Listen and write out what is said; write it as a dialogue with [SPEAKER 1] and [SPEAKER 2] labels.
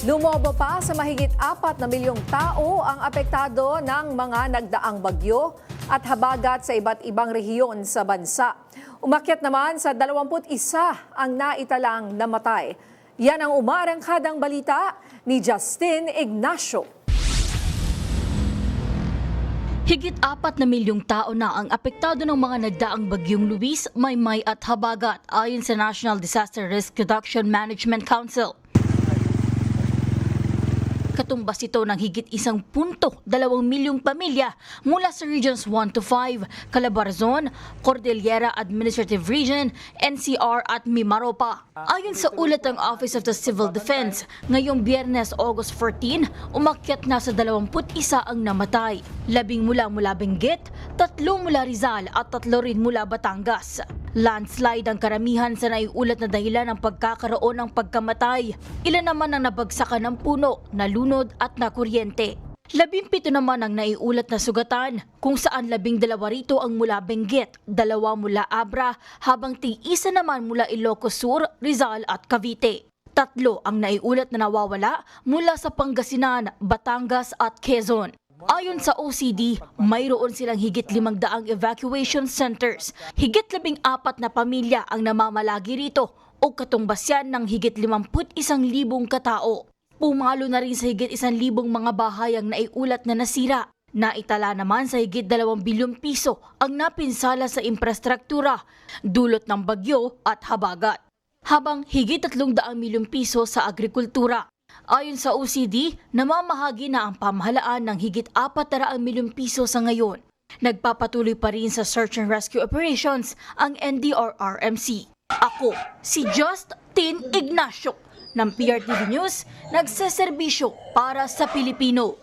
[SPEAKER 1] Lumobo pa sa mahigit 4 na milyong tao ang apektado ng mga nagdaang bagyo at habagat sa iba't ibang rehiyon sa bansa. Umakyat naman sa 21 ang naitalang namatay. Yan ang umarangkadang balita ni Justin Ignacio.
[SPEAKER 2] Higit 4 na milyong tao na ang apektado ng mga nagdaang bagyong Luis, Maymay at Habagat ayon sa National Disaster Risk Reduction Management Council. Katumbas ito ng higit 1.2 milyong pamilya mula sa Regions 1 to 5, Calabarzon, Cordillera Administrative Region, NCR at Mimaropa. Ayon sa ulat ng Office of the Civil Defense, ngayong Biyernes, August 14, umakyat na sa 21 ang namatay. 10 mula Benguet, 3 mula Rizal at 3 rin mula Batangas. Landslide ang karamihan sa naiulat na dahilan ng pagkakaroon ng pagkamatay. Ilan naman ang nabagsakan ng puno, nalunod at nakuryente. 17 naman ang naiulat na sugatan, kung saan 12 rito ang mula Benguet, 2 mula Abra, habang tig-isa naman mula Ilocos Sur, Rizal at Cavite. 3 ang naiulat na nawawala mula sa Pangasinan, Batangas at Quezon. Ayon sa OCD, mayroon silang higit 500 evacuation centers. Higit 14 na pamilya ang namamalagi rito o katumbas yan ng higit 51,000 katao. Pumalo na rin sa higit 1,000 mga bahay ang naiulat na nasira. Naitala naman sa higit 2 bilyong piso ang napinsala sa infrastruktura, dulot ng bagyo at habagat. Habang higit 300 milyong piso sa agrikultura. Ayon sa OCD, namamahagi na ang pamahalaan ng higit 400 milyong piso sa ngayon. Nagpapatuloy pa rin sa search and rescue operations ang NDRRMC. Ako, si Justin Ignacio ng PRTV News, nagseserbisyo para sa Pilipino.